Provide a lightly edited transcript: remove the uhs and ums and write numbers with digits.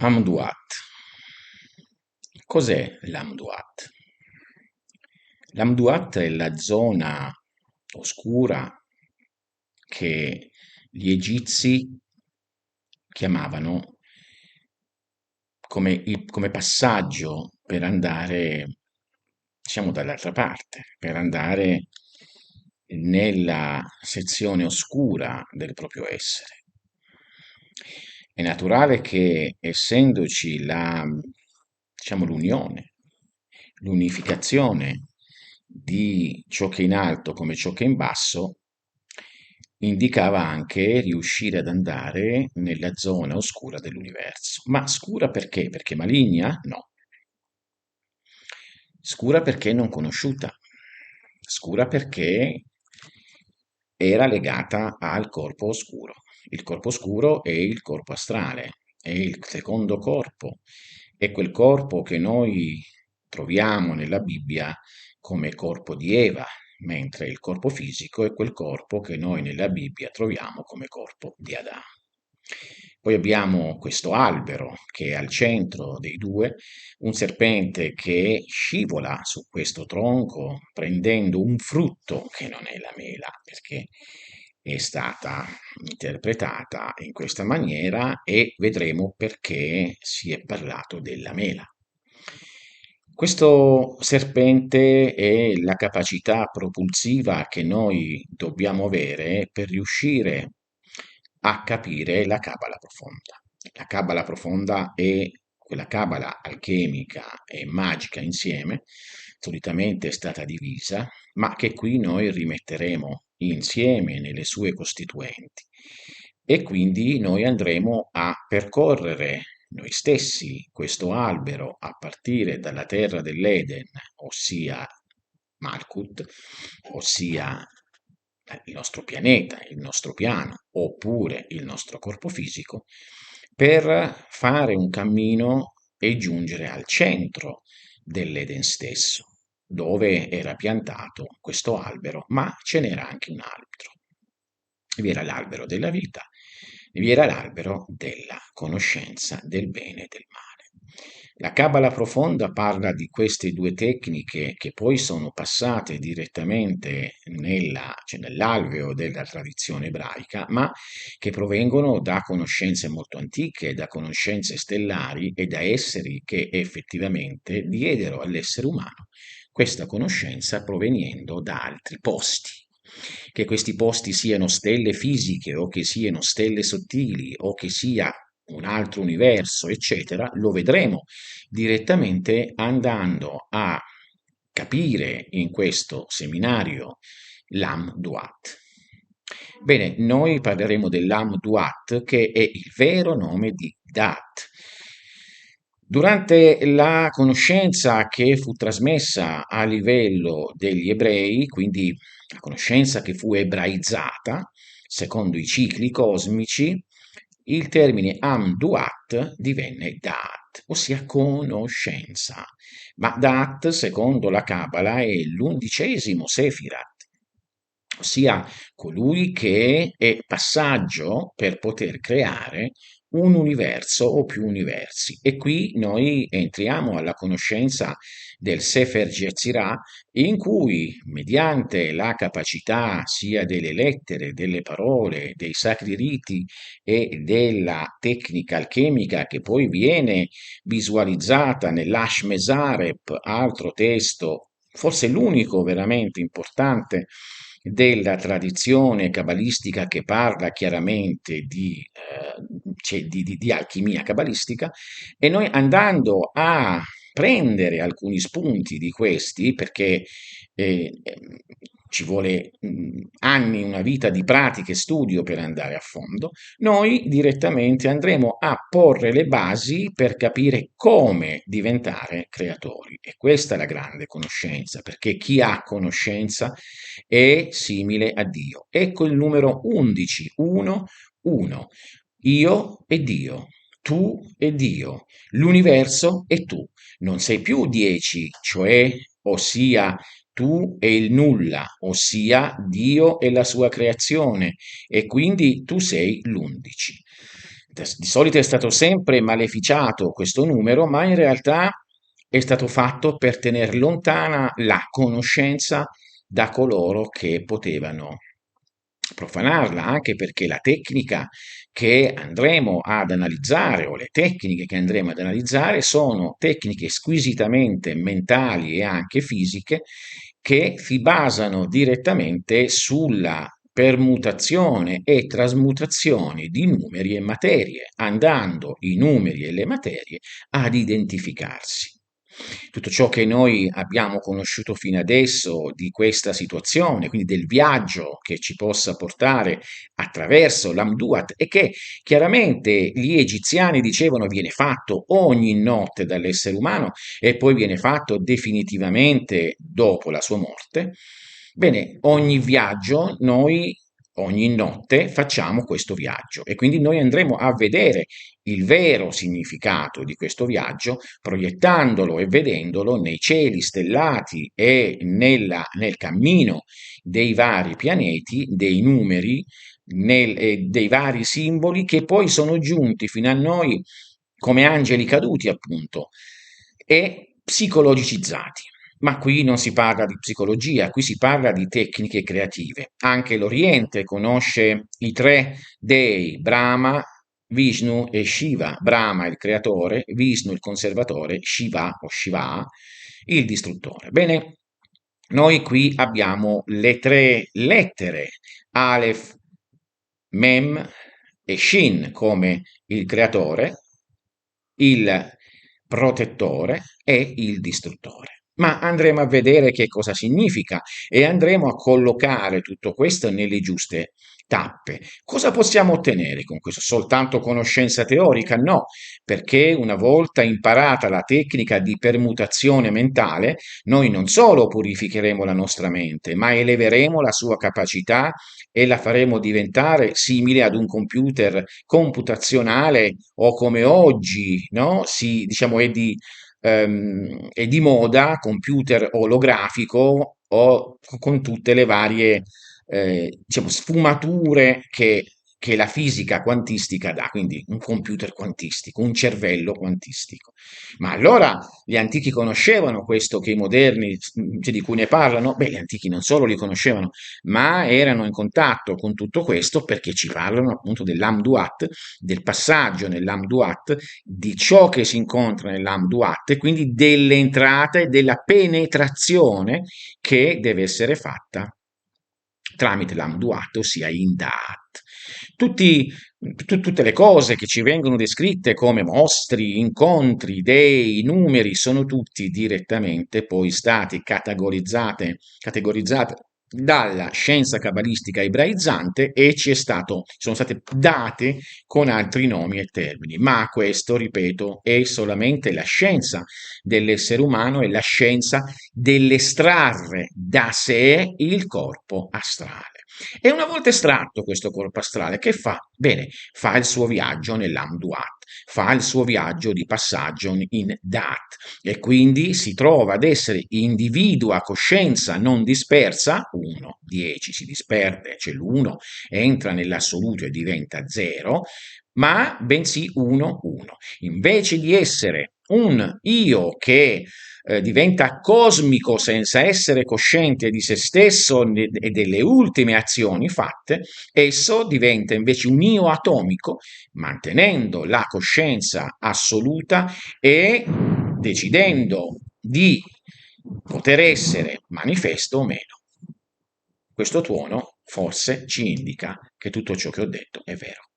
Amduat. Cos'è l'Amduat? L'Amduat è la zona oscura che gli egizi chiamavano come passaggio per andare, diciamo, dall'altra parte, per andare nella sezione oscura del proprio essere. È naturale che essendoci diciamo, l'unificazione di ciò che è in alto come ciò che è in basso, indicava anche riuscire ad andare nella zona oscura dell'universo. Ma scura perché? Perché maligna? No. Scura perché non conosciuta. Scura perché era legata al corpo oscuro. Il corpo oscuro è il corpo astrale, è il secondo corpo, è quel corpo che noi troviamo nella Bibbia come corpo di Eva, mentre il corpo fisico è quel corpo che noi nella Bibbia troviamo come corpo di Adamo. Poi abbiamo questo albero che è al centro dei due, un serpente che scivola su questo tronco prendendo un frutto che non è la mela, perché è stata interpretata in questa maniera e vedremo perché si è parlato della mela. Questo serpente è la capacità propulsiva che noi dobbiamo avere per riuscire a capire la Cabala profonda. La Cabala profonda è quella Cabala alchemica e magica insieme, solitamente è stata divisa, ma che qui noi rimetteremo insieme nelle sue costituenti. E quindi noi andremo a percorrere noi stessi questo albero a partire dalla terra dell'Eden, ossia Malkut, ossia il nostro pianeta, il nostro piano, oppure il nostro corpo fisico, per fare un cammino e giungere al centro dell'Eden stesso, dove era piantato questo albero, ma ce n'era anche un altro. Vi era l'albero della vita, vi era l'albero della conoscenza del bene e del male. La Cabala profonda parla di queste due tecniche che poi sono passate direttamente cioè nell'alveo della tradizione ebraica, ma che provengono da conoscenze molto antiche, da conoscenze stellari e da esseri che effettivamente diedero all'essere umano questa conoscenza proveniendo da altri posti. Che questi posti siano stelle fisiche o che siano stelle sottili o che sia un altro universo, eccetera, lo vedremo direttamente andando a capire in questo seminario l'Am Duat. Bene, noi parleremo dell'Am Duat, che è il vero nome di Dat. Durante la conoscenza che fu trasmessa a livello degli ebrei, quindi la conoscenza che fu ebraizzata, secondo i cicli cosmici, il termine Amduat divenne Da'at, ossia conoscenza. Ma Da'at, secondo la Cabala, è l'undicesimo Sefirat, ossia colui che è passaggio per poter creare un universo o più universi. E qui noi entriamo alla conoscenza del Sefer Yetzirah, in cui, mediante la capacità sia delle lettere, delle parole, dei sacri riti e della tecnica alchemica che poi viene visualizzata nell'Ashmezarep, altro testo, forse l'unico veramente importante della tradizione cabalistica che parla chiaramente di alchimia cabalistica, e noi andando a prendere alcuni spunti di questi, perché ci vuole anni, una vita di pratica e studio per andare a fondo, noi direttamente andremo a porre le basi per capire come diventare creatori. E questa è la grande conoscenza, perché chi ha conoscenza è simile a Dio. Ecco il numero 11, 1, 1. Io e Dio, tu e Dio, l'universo e tu. Non sei più 10, cioè, ossia tu e il nulla, ossia Dio e la sua creazione, e quindi tu sei l'11. Di solito è stato sempre maleficiato questo numero, ma in realtà è stato fatto per tenere lontana la conoscenza da coloro che potevano profanarla, anche perché la tecnica che andremo ad analizzare o le tecniche che andremo ad analizzare sono tecniche squisitamente mentali e anche fisiche che si basano direttamente sulla permutazione e trasmutazione di numeri e materie, andando i numeri e le materie ad identificarsi. Tutto ciò che noi abbiamo conosciuto fino adesso di questa situazione, quindi del viaggio che ci possa portare attraverso l'Amduat e che chiaramente gli egiziani dicevano viene fatto ogni notte dall'essere umano e poi viene fatto definitivamente dopo la sua morte. Bene, ogni viaggio noi ogni notte facciamo questo viaggio e quindi noi andremo a vedere il vero significato di questo viaggio proiettandolo e vedendolo nei cieli stellati e nel cammino dei vari pianeti, dei numeri, dei vari simboli che poi sono giunti fino a noi come angeli caduti, appunto, e psicologicizzati. Ma qui non si parla di psicologia, qui si parla di tecniche creative. Anche l'Oriente conosce i tre dei, Brahma, Vishnu e Shiva. Brahma il creatore, Vishnu il conservatore, Shiva o Shiva il distruttore. Bene, noi qui abbiamo le tre lettere, Aleph, Mem e Shin come il creatore, il protettore e il distruttore. Ma andremo a vedere che cosa significa e andremo a collocare tutto questo nelle giuste tappe. Cosa possiamo ottenere con questo? Soltanto conoscenza teorica? No, perché una volta imparata la tecnica di permutazione mentale, noi non solo purificheremo la nostra mente, ma eleveremo la sua capacità e la faremo diventare simile ad un computer computazionale o come oggi, no? Diciamo, è di moda, computer olografico o con tutte le varie diciamo, sfumature che la fisica quantistica dà, quindi un computer quantistico, un cervello quantistico. Ma allora gli antichi conoscevano questo che i moderni, cioè di cui ne parlano? Beh, gli antichi non solo li conoscevano, ma erano in contatto con tutto questo perché ci parlano appunto dell'Amduat, del passaggio nell'Amduat, di ciò che si incontra nell'Amduat e quindi delle entrate, della penetrazione che deve essere fatta tramite l'Amduat, ossia in Da'at. Tutte le cose che ci vengono descritte come mostri, incontri, dei, numeri, sono tutti direttamente poi stati categorizzate dalla scienza cabalistica ebraizzante e sono state date con altri nomi e termini. Ma questo, ripeto, è solamente la scienza dell'essere umano e la scienza dell'estrarre da sé il corpo astrale. E una volta estratto questo corpo astrale, che fa? Bene, fa il suo viaggio nell'Amduat, fa il suo viaggio di passaggio in Dat e quindi si trova ad essere individuo a coscienza non dispersa, 1, 10 si disperde, c'è l'1, entra nell'assoluto e diventa 0, ma bensì 1, 1. Invece di essere un io che diventa cosmico senza essere cosciente di se stesso e delle ultime azioni fatte, esso diventa invece un io atomico, mantenendo la coscienza assoluta e decidendo di poter essere manifesto o meno. Questo tuono forse ci indica che tutto ciò che ho detto è vero.